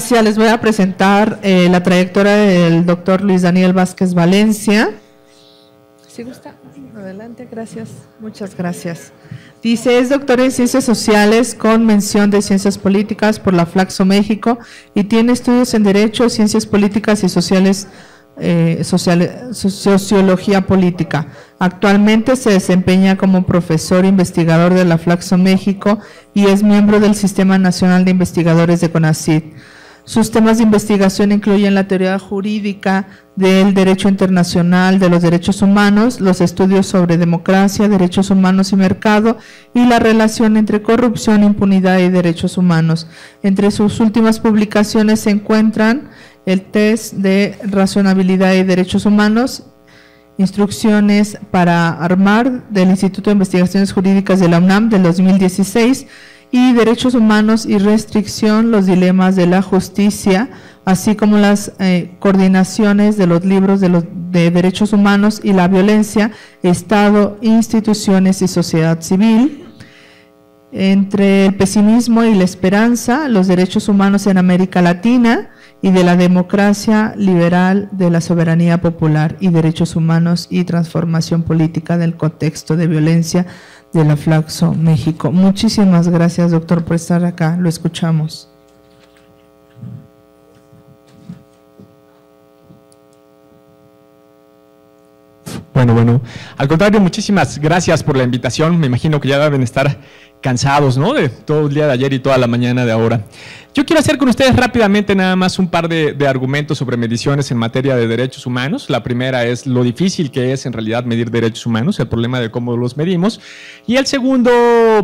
gracias. Les voy a presentar la trayectoria del doctor Luis Daniel Vázquez Valencia. ¿Sí gusta? Adelante, gracias. Muchas gracias. Dice, es doctor en Ciencias Sociales con mención de Ciencias Políticas por la Flaxo México y tiene estudios en Derecho, Ciencias Políticas y Sociales, Sociología Política. Actualmente se desempeña como profesor investigador de la Flaxo México y es miembro del Sistema Nacional de Investigadores de CONACYT. Sus temas de investigación incluyen la teoría jurídica del derecho internacional de los derechos humanos, los estudios sobre democracia, derechos humanos y mercado, y la relación entre corrupción, impunidad y derechos humanos. Entre sus últimas publicaciones se encuentran el test de razonabilidad y derechos humanos, instrucciones para armar del Instituto de Investigaciones Jurídicas de la UNAM del 2016, y Derechos Humanos y Restricción, los dilemas de la justicia, así como las coordinaciones de los libros de Derechos Humanos y la Violencia, Estado, Instituciones y Sociedad Civil. Entre el pesimismo y la esperanza, los derechos humanos en América Latina y de la democracia liberal, de la soberanía popular y derechos humanos y transformación política del contexto de violencia de la Flaxo México. Muchísimas gracias, doctor, por estar acá. Lo escuchamos. Bueno, al contrario, muchísimas gracias por la invitación. Me imagino que ya deben estar cansados, ¿no?, de todo el día de ayer y toda la mañana de ahora. Yo quiero hacer con ustedes rápidamente nada más un par de argumentos sobre mediciones en materia de derechos humanos. La primera es lo difícil que es en realidad medir derechos humanos, el problema de cómo los medimos. Y el segundo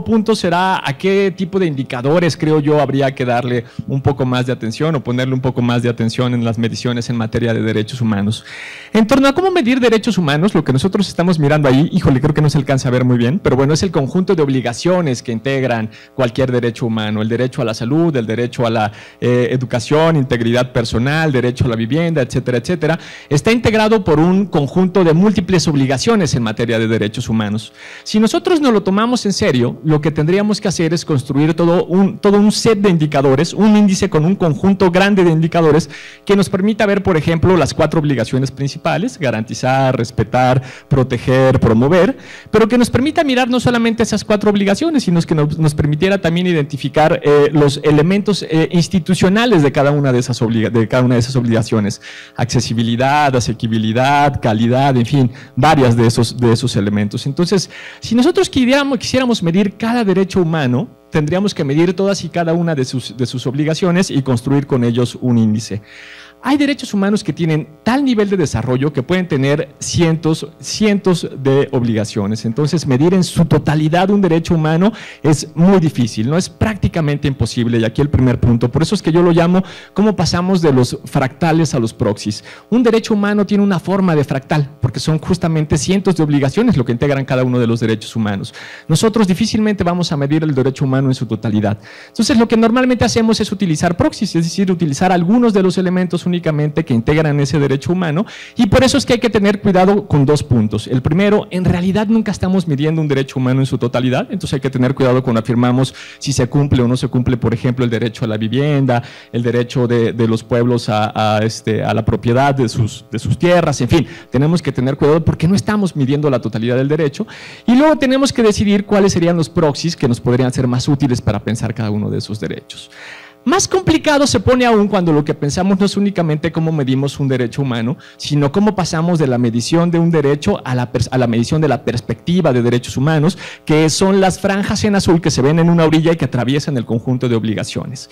punto será a qué tipo de indicadores creo yo habría que darle un poco más de atención o ponerle un poco más de atención en las mediciones en materia de derechos humanos. En torno a cómo medir derechos humanos, lo que nosotros estamos mirando ahí, híjole, creo que no se alcanza a ver muy bien, pero bueno, es el conjunto de obligaciones que integran cualquier derecho humano, el derecho a la salud, el derecho a la educación, integridad personal, derecho a la vivienda, etcétera, etcétera. Está integrado por un conjunto de múltiples obligaciones en materia de derechos humanos. Si nosotros no lo tomamos en serio, lo que tendríamos que hacer es construir todo un set de indicadores, un índice con un conjunto grande de indicadores que nos permita ver, por ejemplo, las 4 obligaciones principales: garantizar, respetar, proteger, promover, pero que nos permita mirar no solamente esas 4 obligaciones, sino que nos permitiera también identificar los elementos institucionales de cada una de esas obligaciones: accesibilidad, asequibilidad, calidad, en fin, varias de esos elementos. Entonces, si nosotros quisiéramos medir cada derecho humano, tendríamos que medir todas y cada una de sus obligaciones y construir con ellos un índice. Hay derechos humanos que tienen tal nivel de desarrollo que pueden tener cientos de obligaciones. Entonces, medir en su totalidad un derecho humano es muy difícil, no es prácticamente imposible. Y aquí el primer punto. Por eso es que yo lo llamo cómo pasamos de los fractales a los proxies. Un derecho humano tiene una forma de fractal, porque son justamente cientos de obligaciones lo que integran cada uno de los derechos humanos. Nosotros difícilmente vamos a medir el derecho humano en su totalidad. Entonces, lo que normalmente hacemos es utilizar proxies, es decir, utilizar algunos de los elementos únicamente que integran ese derecho humano, y por eso es que hay que tener cuidado con 2 puntos. El primero, en realidad nunca estamos midiendo un derecho humano en su totalidad, entonces hay que tener cuidado cuando afirmamos si se cumple o no se cumple, por ejemplo, el derecho a la vivienda, el derecho de los pueblos a la propiedad de sus tierras, en fin, tenemos que tener cuidado porque no estamos midiendo la totalidad del derecho. Y luego tenemos que decidir cuáles serían los proxies que nos podrían ser más útiles para pensar cada uno de esos derechos. Más complicado se pone aún cuando lo que pensamos no es únicamente cómo medimos un derecho humano, sino cómo pasamos de la medición de un derecho a la medición de la perspectiva de derechos humanos, que son las franjas en azul que se ven en una orilla y que atraviesan el conjunto de obligaciones.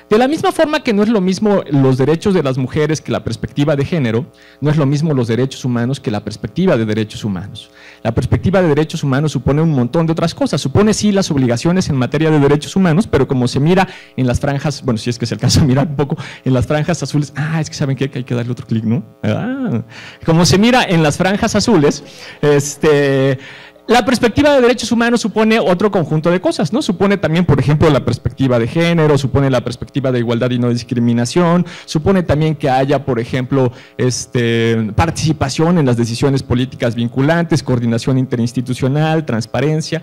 De la misma forma que no es lo mismo los derechos de las mujeres que la perspectiva de género, no es lo mismo los derechos humanos que la perspectiva de derechos humanos. La perspectiva de derechos humanos supone un montón de otras cosas, supone sí las obligaciones en materia de derechos humanos, pero como se mira en las franjas, bueno, si es que se alcanza a mirar un poco en las franjas azules, es que saben que hay que darle otro clic, ¿no? Como se mira en las franjas azules, la perspectiva de derechos humanos supone otro conjunto de cosas, ¿no? Supone también, por ejemplo, la perspectiva de género, supone la perspectiva de igualdad y no discriminación, supone también que haya, por ejemplo, participación en las decisiones políticas vinculantes, coordinación interinstitucional, transparencia.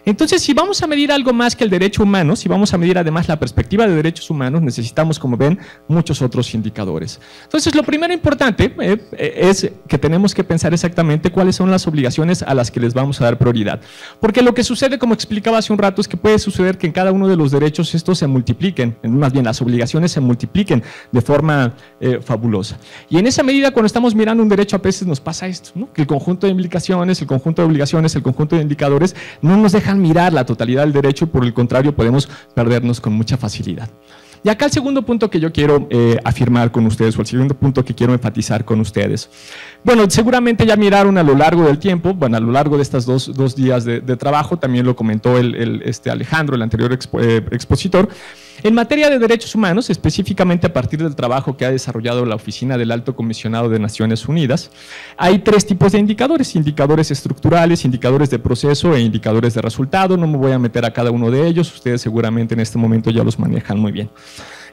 Entonces, si vamos a medir algo más que el derecho humano, si vamos a medir además la perspectiva de derechos humanos, necesitamos, como ven, muchos otros indicadores. Entonces, lo primero importante es que tenemos que pensar exactamente cuáles son las obligaciones a las que les vamos a dar prioridad. Porque lo que sucede, como explicaba hace un rato, es que puede suceder que en cada uno de los derechos estos se multipliquen, más bien las obligaciones se multipliquen de forma fabulosa. Y en esa medida, cuando estamos mirando un derecho, a veces nos pasa esto, ¿no? Que el conjunto de implicaciones, el conjunto de obligaciones, el conjunto de indicadores no nos dejan mirar la totalidad del derecho y por el contrario podemos perdernos con mucha facilidad. Y acá el segundo punto que yo quiero afirmar con ustedes, o el segundo punto que quiero enfatizar con ustedes. Bueno, seguramente ya miraron a lo largo del tiempo, bueno, a lo largo de estos dos días de trabajo, también lo comentó Alejandro, el anterior expositor. En materia de derechos humanos, específicamente a partir del trabajo que ha desarrollado la Oficina del Alto Comisionado de Naciones Unidas, hay tres tipos de indicadores: indicadores estructurales, indicadores de proceso e indicadores de resultado. No me voy a meter a cada uno de ellos, ustedes seguramente en este momento ya los manejan muy bien.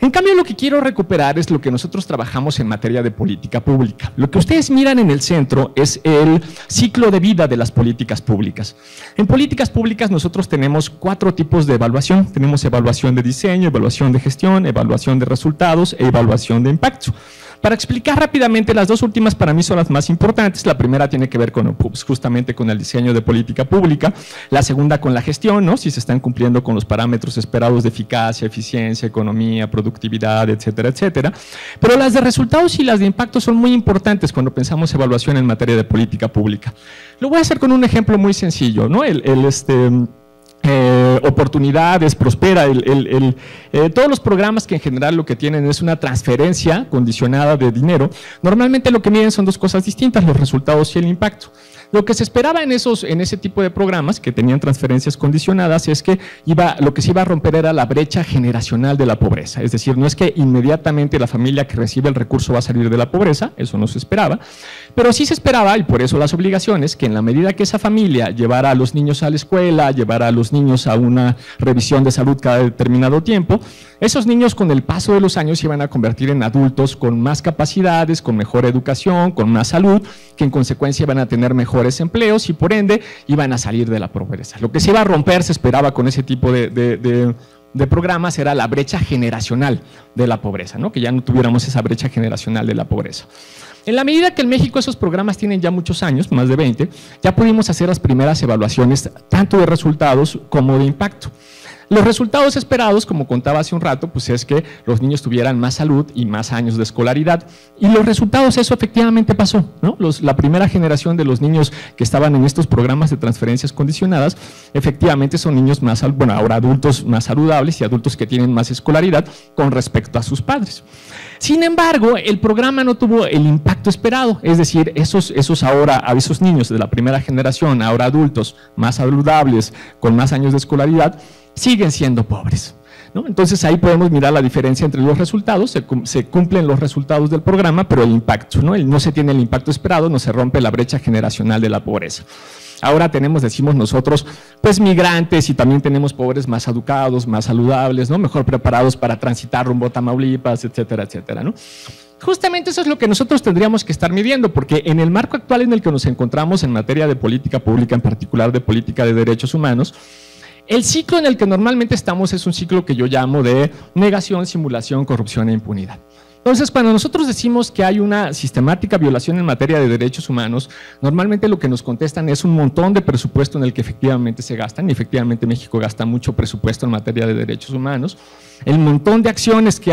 En cambio, lo que quiero recuperar es lo que nosotros trabajamos en materia de política pública. Lo que ustedes miran en el centro es el ciclo de vida de las políticas públicas. En políticas públicas nosotros tenemos 4 tipos de evaluación. Tenemos evaluación de diseño, evaluación de gestión, evaluación de resultados e evaluación de impacto. Para explicar rápidamente, las dos últimas para mí son las más importantes. La primera tiene que ver con, justamente con el diseño de política pública, la segunda con la gestión, ¿no? Si se están cumpliendo con los parámetros esperados de eficacia, eficiencia, economía, productividad, etcétera, etcétera. Pero las de resultados y las de impacto son muy importantes cuando pensamos evaluación en materia de política pública. Lo voy a hacer con un ejemplo muy sencillo, ¿no? Oportunidades, Prospera, todos los programas que en general lo que tienen es una transferencia condicionada de dinero, normalmente lo que miden son dos cosas distintas: los resultados y el impacto. Lo que se esperaba en ese tipo de programas que tenían transferencias condicionadas es que lo que se iba a romper era la brecha generacional de la pobreza. Es decir, no es que inmediatamente la familia que recibe el recurso va a salir de la pobreza, eso no se esperaba, pero sí se esperaba, y por eso las obligaciones, que en la medida que esa familia llevara a los niños a la escuela, llevara a los niños a una revisión de salud cada determinado tiempo, esos niños con el paso de los años se iban a convertir en adultos con más capacidades, con mejor educación, con más salud, que en consecuencia iban a tener mejores empleos y por ende iban a salir de la pobreza. Lo que se iba a romper, se esperaba con ese tipo de programas, era la brecha generacional de la pobreza, ¿no? Que ya no tuviéramos esa brecha generacional de la pobreza. En la medida que en México esos programas tienen ya muchos años, más de 20, ya pudimos hacer las primeras evaluaciones tanto de resultados como de impacto. Los resultados esperados, como contaba hace un rato, pues es que los niños tuvieran más salud y más años de escolaridad. Y los resultados, eso efectivamente pasó, ¿no? La primera generación de los niños que estaban en estos programas de transferencias condicionadas, efectivamente son niños más, bueno, ahora adultos más saludables y adultos que tienen más escolaridad con respecto a sus padres. Sin embargo, el programa no tuvo el impacto esperado, es decir, esos niños de la primera generación, ahora adultos más saludables, con más años de escolaridad, siguen siendo pobres, ¿no? Entonces ahí podemos mirar la diferencia entre los resultados, se cumplen los resultados del programa, pero el impacto, ¿no? No se tiene el impacto esperado, no se rompe la brecha generacional de la pobreza. Ahora decimos nosotros, pues migrantes, y también tenemos pobres más educados, más saludables, ¿no? Mejor preparados para transitar rumbo a Tamaulipas, etcétera, etcétera, ¿no? Justamente eso es lo que nosotros tendríamos que estar midiendo, porque en el marco actual en el que nos encontramos en materia de política pública, en particular de política de derechos humanos, el ciclo en el que normalmente estamos es un ciclo que yo llamo de negación, simulación, corrupción e impunidad. Entonces, cuando nosotros decimos que hay una sistemática violación en materia de derechos humanos, normalmente lo que nos contestan es un montón de presupuesto en el que efectivamente se gastan, y efectivamente México gasta mucho presupuesto en materia de derechos humanos, el montón de acciones que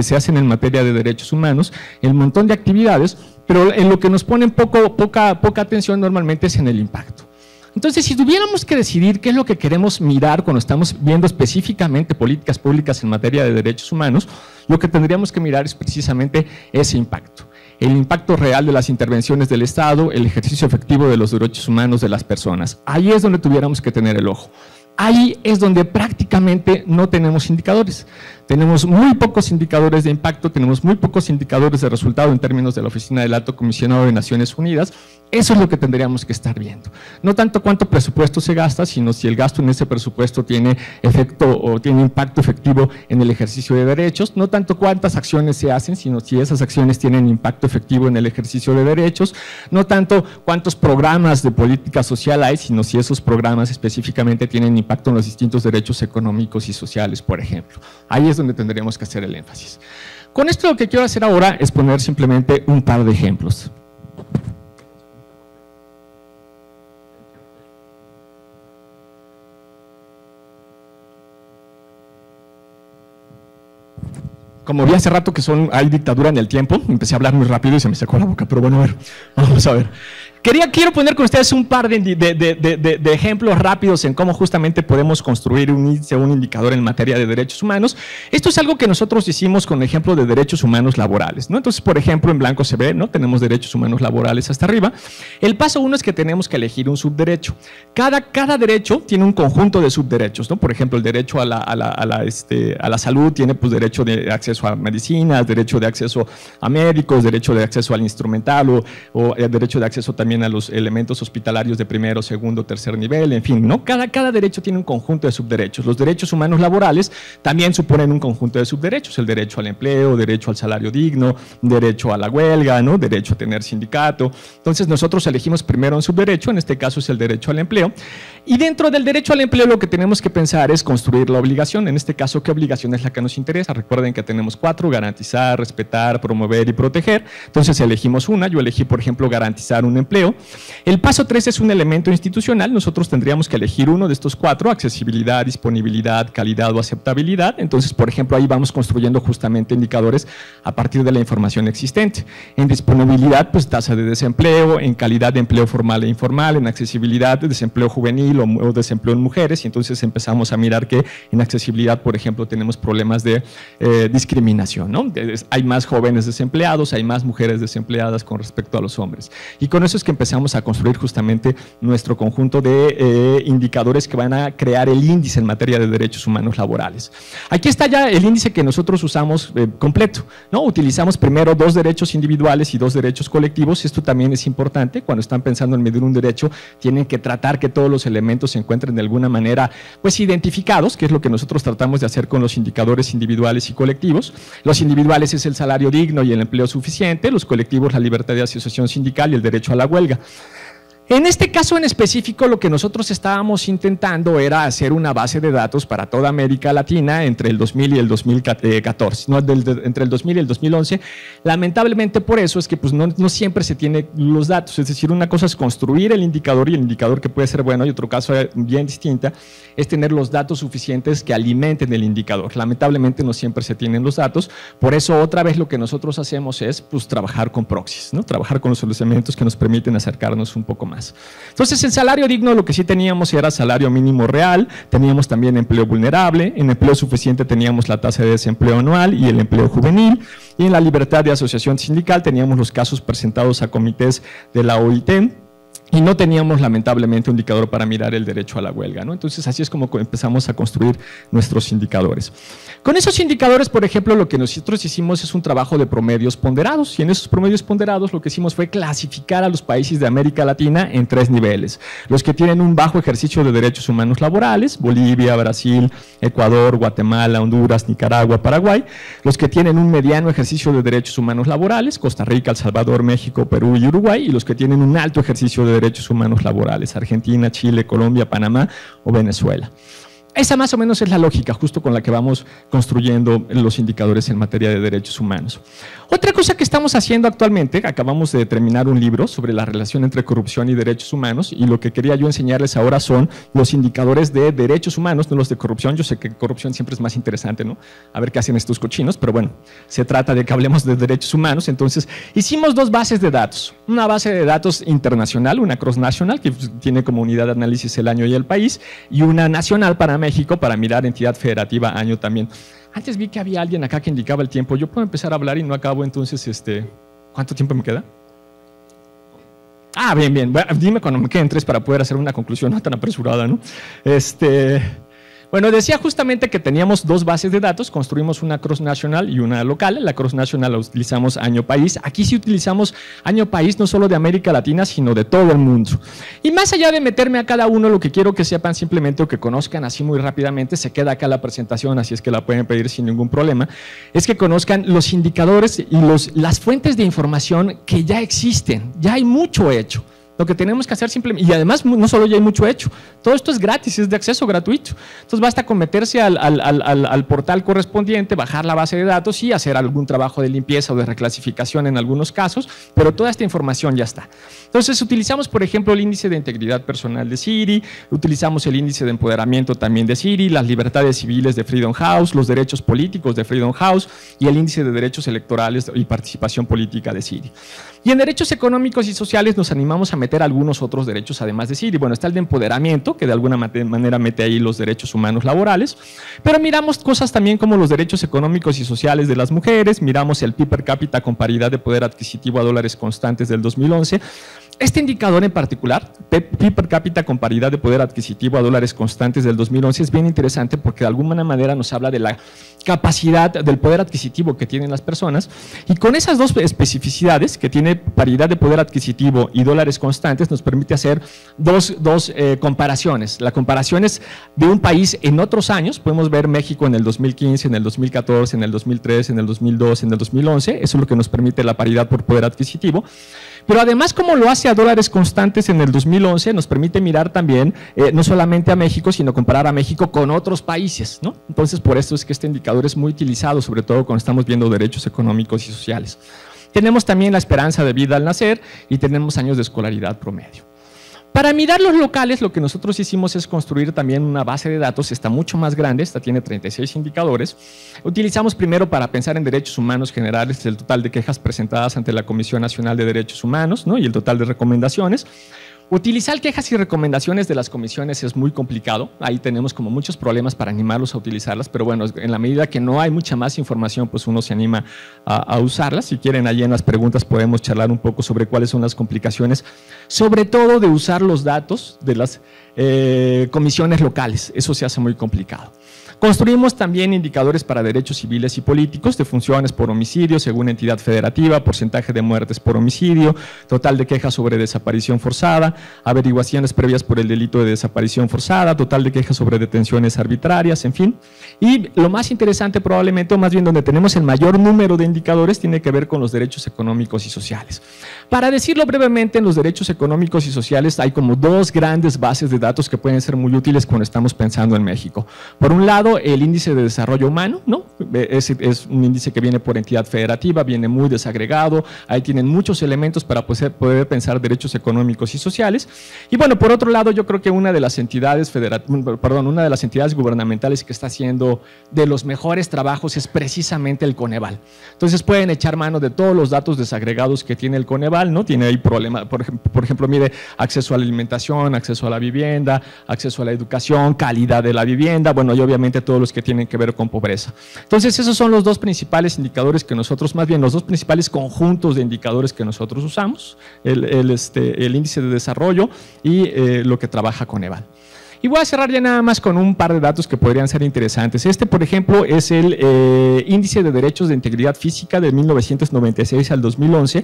se hacen en materia de derechos humanos, el montón de actividades, pero en lo que nos ponen poca atención normalmente es en el impacto. Entonces, si tuviéramos que decidir qué es lo que queremos mirar cuando estamos viendo específicamente políticas públicas en materia de derechos humanos, lo que tendríamos que mirar es precisamente ese impacto. El impacto real de las intervenciones del Estado, el ejercicio efectivo de los derechos humanos de las personas. Ahí es donde tuviéramos que tener el ojo. ahí es donde prácticamente no tenemos indicadores. Tenemos muy pocos indicadores de impacto, tenemos muy pocos indicadores de resultado en términos de la Oficina del Alto Comisionado de Naciones Unidas. Eso es lo que tendríamos que estar viendo. No tanto cuánto presupuesto se gasta, sino si el gasto en ese presupuesto tiene efecto o tiene impacto efectivo en el ejercicio de derechos. No tanto cuántas acciones se hacen, sino si esas acciones tienen impacto efectivo en el ejercicio de derechos. No tanto cuántos programas de política social hay, sino si esos programas específicamente tienen impacto en los distintos derechos económicos y sociales, por ejemplo. Ahí es donde tendríamos que hacer el énfasis. Con esto lo que quiero hacer ahora es poner simplemente un par de ejemplos. Como vi hace rato que hay dictadura en el tiempo, empecé a hablar muy rápido y se me secó la boca, pero bueno, a ver, vamos a ver. Quiero poner con ustedes un par de ejemplos rápidos en cómo justamente podemos construir un índice, un indicador en materia de derechos humanos. Esto es algo que nosotros hicimos con el ejemplo de derechos humanos laborales, ¿no? Entonces, por ejemplo, en blanco se ve, ¿no? Tenemos derechos humanos laborales hasta arriba. El paso 1 es que tenemos que elegir un subderecho. Cada derecho tiene un conjunto de subderechos, ¿no? Por ejemplo, el derecho a la salud tiene pues derecho de acceso a medicinas, derecho de acceso a médicos, derecho de acceso al instrumental o derecho de acceso también a los elementos hospitalarios de primero, segundo, tercer nivel, en fin, ¿no? Cada derecho tiene un conjunto de subderechos. Los derechos humanos laborales también suponen un conjunto de subderechos, el derecho al empleo, derecho al salario digno, derecho a la huelga, ¿no? Derecho a tener sindicato. Entonces nosotros elegimos primero un subderecho, en este caso es el derecho al empleo, y dentro del derecho al empleo lo que tenemos que pensar es construir la obligación, en este caso, ¿qué obligación es la que nos interesa? Recuerden que tenemos 4, garantizar, respetar, promover y proteger. Entonces elegimos una, yo elegí, por ejemplo, garantizar un empleo. El paso 3 es un elemento institucional, nosotros tendríamos que elegir uno de estos 4, accesibilidad, disponibilidad, calidad o aceptabilidad. Entonces, por ejemplo, ahí vamos construyendo justamente indicadores a partir de la información existente. En disponibilidad, pues tasa de desempleo, en calidad de empleo formal e informal, en accesibilidad de desempleo juvenil o desempleo en mujeres, y entonces empezamos a mirar que en accesibilidad, por ejemplo, tenemos problemas de discriminación, ¿no? Hay más jóvenes desempleados, hay más mujeres desempleadas con respecto a los hombres. Y con eso es que empezamos a construir justamente nuestro conjunto de indicadores que van a crear el índice en materia de derechos humanos laborales. Aquí está ya el índice que nosotros usamos completo, ¿no? Utilizamos primero 2 derechos individuales y 2 derechos colectivos. Esto también es importante. Cuando están pensando en medir un derecho, tienen que tratar que todos los elementos se encuentren de alguna manera pues identificados, que es lo que nosotros tratamos de hacer con los indicadores individuales y colectivos. Los individuales es el salario digno y el empleo suficiente, los colectivos la libertad de asociación sindical y el derecho a la huelga. En este caso en específico, lo que nosotros estábamos intentando era hacer una base de datos para toda América Latina entre el 2000 y el 2014, ¿no? Entre el 2000 y el 2011. Lamentablemente por eso es que pues, no siempre se tienen los datos, es decir, una cosa es construir el indicador y el indicador que puede ser bueno, y otro caso bien distinta es tener los datos suficientes que alimenten el indicador. Lamentablemente no siempre se tienen los datos, por eso otra vez lo que nosotros hacemos es pues, trabajar con proxies, ¿no? Trabajar con los elementos que nos permiten acercarnos un poco más. Entonces, en salario digno lo que sí teníamos era salario mínimo real, teníamos también empleo vulnerable, en empleo suficiente teníamos la tasa de desempleo anual y el empleo juvenil, y en la libertad de asociación sindical teníamos los casos presentados a comités de la OIT, y no teníamos lamentablemente un indicador para mirar el derecho a la huelga, ¿no? Entonces así es como empezamos a construir nuestros indicadores. Con esos indicadores, por ejemplo, lo que nosotros hicimos es un trabajo de promedios ponderados, y en esos promedios ponderados lo que hicimos fue clasificar a los países de América Latina en 3 niveles. Los que tienen un bajo ejercicio de derechos humanos laborales, Bolivia, Brasil, Ecuador, Guatemala, Honduras, Nicaragua, Paraguay. Los que tienen un mediano ejercicio de derechos humanos laborales, Costa Rica, El Salvador, México, Perú y Uruguay. Y los que tienen un alto ejercicio de derechos humanos laborales, Argentina, Chile, Colombia, Panamá o Venezuela. Esa más o menos es la lógica justo con la que vamos construyendo los indicadores en materia de derechos humanos. Otra cosa que estamos haciendo actualmente, acabamos de terminar un libro sobre la relación entre corrupción y derechos humanos, y lo que quería yo enseñarles ahora son los indicadores de derechos humanos, no los de corrupción. Yo sé que corrupción siempre es más interesante, ¿no? A ver qué hacen estos cochinos, pero bueno, se trata de que hablemos de derechos humanos. Entonces, hicimos 2 bases de datos. Una base de datos internacional, una cross-national, que tiene como unidad de análisis el año y el país, y una nacional para México, para mirar entidad federativa año también. Antes vi que había alguien acá que indicaba el tiempo. Yo puedo empezar a hablar y no acabo, entonces, ¿cuánto tiempo me queda? Ah, bien, bien. Bueno, dime cuando me queden 3 para poder hacer una conclusión no tan apresurada, ¿no? Bueno, decía justamente que teníamos 2 bases de datos, construimos una cross-national y una local. La cross-national la utilizamos año país. Aquí sí utilizamos año país no solo de América Latina, sino de todo el mundo. Y más allá de meterme a cada uno, lo que quiero que sepan simplemente o que conozcan así muy rápidamente, se queda acá la presentación, así es que la pueden pedir sin ningún problema, es que conozcan los indicadores y las fuentes de información que ya existen. Ya hay mucho hecho. Lo que tenemos que hacer simplemente, y además no solo ya hay mucho hecho, todo esto es gratis, es de acceso gratuito. Entonces basta con meterse al portal correspondiente, bajar la base de datos y hacer algún trabajo de limpieza o de reclasificación en algunos casos, pero toda esta información ya está. Entonces utilizamos, por ejemplo, el índice de integridad personal de Siri, utilizamos el índice de empoderamiento también de Siri, las libertades civiles de Freedom House, los derechos políticos de Freedom House y el índice de derechos electorales y participación política de Siri. Y en derechos económicos y sociales nos animamos a meter algunos otros derechos además de Siri. Bueno, está el de empoderamiento, que de alguna manera mete ahí los derechos humanos laborales, pero miramos cosas también como los derechos económicos y sociales de las mujeres, miramos el PIB per cápita con paridad de poder adquisitivo a dólares constantes del 2011. Este indicador en particular, PIB per cápita con paridad de poder adquisitivo a dólares constantes del 2011, es bien interesante porque de alguna manera nos habla de la capacidad del poder adquisitivo que tienen las personas, y con esas 2 especificidades, que tiene paridad de poder adquisitivo y dólares constantes, nos permite hacer dos comparaciones. La comparación es de un país en otros años, podemos ver México en el 2015, en el 2014, en el 2013, en el 2012, en el 2011, eso es lo que nos permite la paridad por poder adquisitivo. Pero además, como lo hace a dólares constantes en el 2011, nos permite mirar también no solamente a México, sino comparar a México con otros países, ¿no? Entonces, por eso es que este indicador es muy utilizado, sobre todo cuando estamos viendo derechos económicos y sociales. Tenemos también la esperanza de vida al nacer y tenemos años de escolaridad promedio. Para mirar los locales, lo que nosotros hicimos es construir también una base de datos, está mucho más grande, esta tiene 36 indicadores. Utilizamos primero para pensar en derechos humanos generales el total de quejas presentadas ante la Comisión Nacional de Derechos Humanos, ¿no? Y el total de recomendaciones. Utilizar quejas y recomendaciones de las comisiones es muy complicado, ahí tenemos como muchos problemas para animarlos a utilizarlas, pero bueno, en la medida que no hay mucha más información, pues uno se anima a usarlas. Si quieren, allí en las preguntas podemos charlar un poco sobre cuáles son las complicaciones, sobre todo de usar los datos de las comisiones locales, eso se hace muy complicado. Construimos también indicadores para derechos civiles y políticos, de funciones por homicidio según entidad federativa, porcentaje de muertes por homicidio, total de quejas sobre desaparición forzada, averiguaciones previas por el delito de desaparición forzada, total de quejas sobre detenciones arbitrarias, en fin. Y lo más interesante probablemente, o más bien donde tenemos el mayor número de indicadores, tiene que ver con los derechos económicos y sociales. Para decirlo brevemente, en los derechos económicos y sociales hay como 2 grandes bases de datos que pueden ser muy útiles cuando estamos pensando en México. Por un lado, el índice de desarrollo humano, ¿no? Es un índice que viene por entidad federativa, viene muy desagregado, ahí tienen muchos elementos para poder pensar derechos económicos y sociales. Y bueno, por otro lado, yo creo que una de las entidades gubernamentales que está haciendo de los mejores trabajos es precisamente el Coneval. Entonces pueden echar mano de todos los datos desagregados que tiene el Coneval, ¿no? Tiene ahí problemas, por ejemplo, mide acceso a la alimentación, acceso a la vivienda, acceso a la educación, calidad de la vivienda, bueno, y obviamente todos los que tienen que ver con pobreza. Entonces, esos son los 2 principales indicadores que nosotros, más bien los 2 principales conjuntos de indicadores que nosotros usamos, el índice de desarrollo y lo que trabaja Coneval. Y voy a cerrar ya nada más con un par de datos que podrían ser interesantes. Por ejemplo, es el índice de derechos de integridad física de 1996 al 2011.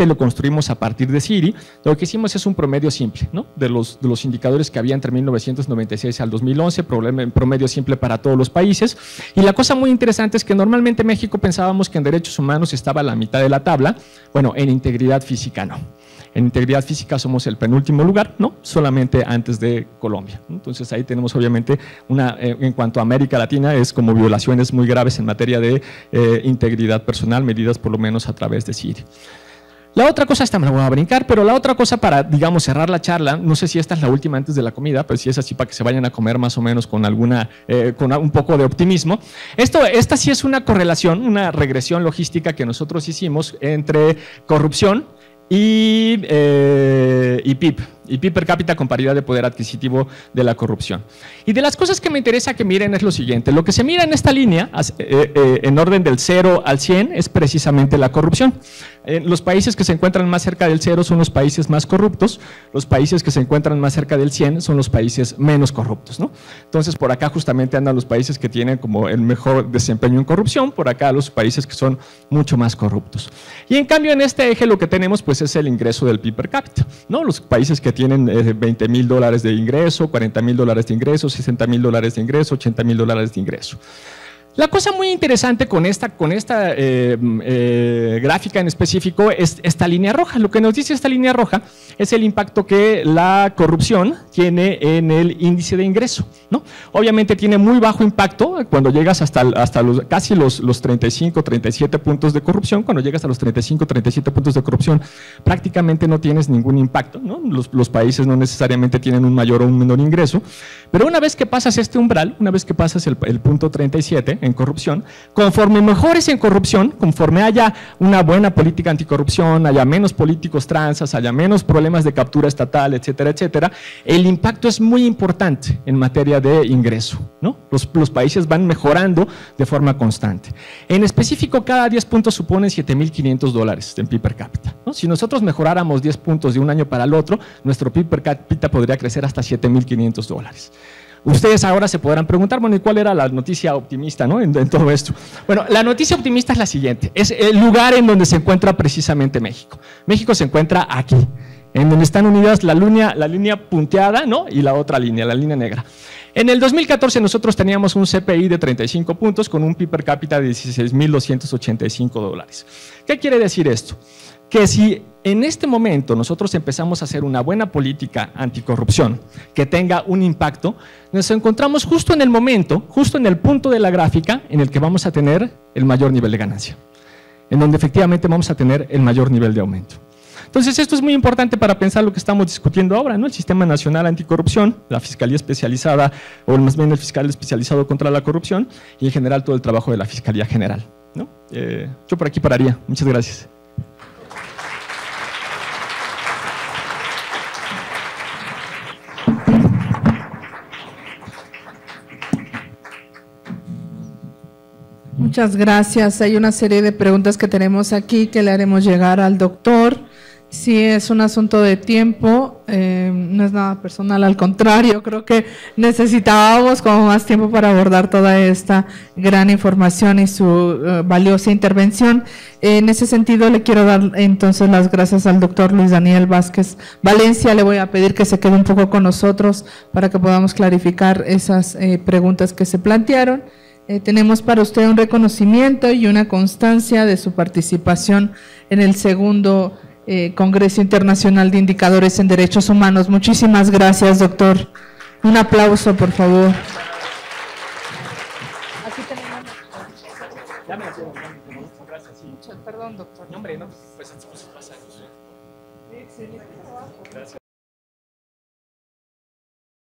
Lo construimos a partir de Siri. Lo que hicimos es un promedio simple, ¿no? de los indicadores que había entre 1996 al 2011, promedio simple para todos los países. Y la cosa muy interesante es que normalmente en México pensábamos que en derechos humanos estaba a la mitad de la tabla. Bueno, en integridad física no. En integridad física somos el penúltimo lugar, ¿no? Solamente antes de Colombia. Entonces ahí tenemos obviamente en cuanto a América Latina, es como violaciones muy graves en materia de integridad personal, medidas por lo menos a través de Siri. La otra cosa, esta me la voy a brincar, pero la otra cosa para, digamos, cerrar la charla, no sé si esta es la última antes de la comida, pero si es así para que se vayan a comer más o menos con con un poco de optimismo. Esta sí es una correlación, una regresión logística que nosotros hicimos entre corrupción y PIB. y PIB per cápita con paridad de poder adquisitivo de la corrupción. Y de las cosas que me interesa que miren es lo siguiente, lo que se mira en esta línea, en orden del 0 al 100, es precisamente la corrupción. Los países que se encuentran más cerca del 0 son los países más corruptos, los países que se encuentran más cerca del 100 son los países menos corruptos, ¿no? Entonces, por acá justamente andan los países que tienen como el mejor desempeño en corrupción, por acá los países que son mucho más corruptos. Y en cambio, en este eje lo que tenemos pues es el ingreso del PIB per cápita, ¿no? Los países que tienen $20,000 de ingreso, $40,000 de ingreso, $60,000 de ingreso, $80,000 de ingreso. La cosa muy interesante con esta gráfica en específico es esta línea roja. Lo que nos dice esta línea roja es el impacto que la corrupción tiene en el índice de ingreso, ¿no? Obviamente tiene muy bajo impacto cuando llegas hasta casi los 35, 37 puntos de corrupción. Cuando llegas a los 35, 37 puntos de corrupción, prácticamente no tienes ningún impacto, ¿no? Los países no necesariamente tienen un mayor o un menor ingreso, pero una vez que pasas este umbral, una vez que pasas el punto 37, en corrupción, conforme mejores en corrupción, conforme haya una buena política anticorrupción, haya menos políticos transas, haya menos problemas de captura estatal, etcétera, etcétera, el impacto es muy importante en materia de ingreso, ¿no? Los países van mejorando de forma constante. En específico, cada 10 puntos suponen $7,500 en PIB per cápita, ¿no? Si nosotros mejoráramos 10 puntos de un año para el otro, nuestro PIB per cápita podría crecer hasta $7,500. Ustedes ahora se podrán preguntar, bueno, ¿y cuál era la noticia optimista, ¿no? en todo esto? Bueno, la noticia optimista es la siguiente, es el lugar en donde se encuentra precisamente México. México se encuentra aquí, en donde están unidas la línea punteada, ¿no? Y la otra línea, la línea negra. En el 2014 nosotros teníamos un CPI de 35 puntos con un PIB per cápita de $16,285. ¿Qué quiere decir esto? Que si en este momento nosotros empezamos a hacer una buena política anticorrupción que tenga un impacto, nos encontramos justo en el momento, justo en el punto de la gráfica en el que vamos a tener el mayor nivel de ganancia, en donde efectivamente vamos a tener el mayor nivel de aumento. Entonces esto es muy importante para pensar lo que estamos discutiendo ahora, ¿no? El Sistema Nacional Anticorrupción, la Fiscalía Especializada, o más bien el Fiscal Especializado contra la Corrupción y en general todo el trabajo de la Fiscalía General, ¿no? Yo por aquí pararía. Muchas gracias. Muchas gracias. Hay una serie de preguntas que tenemos aquí que le haremos llegar al doctor. Sí, es un asunto de tiempo, no es nada personal, al contrario, creo que necesitábamos como más tiempo para abordar toda esta gran información y su valiosa intervención. En ese sentido, le quiero dar entonces las gracias al doctor Luis Daniel Vázquez Valencia. Le voy a pedir que se quede un poco con nosotros para que podamos clarificar esas preguntas que se plantearon. Tenemos para usted un reconocimiento y una constancia de su participación en el segundo Congreso Internacional de Indicadores en Derechos Humanos. Muchísimas gracias, doctor. Un aplauso, por favor. Aquí tenemos. Gracias, sí. Perdón, doctor. No, hombre, no, pues pasa. Excelente trabajo. Gracias.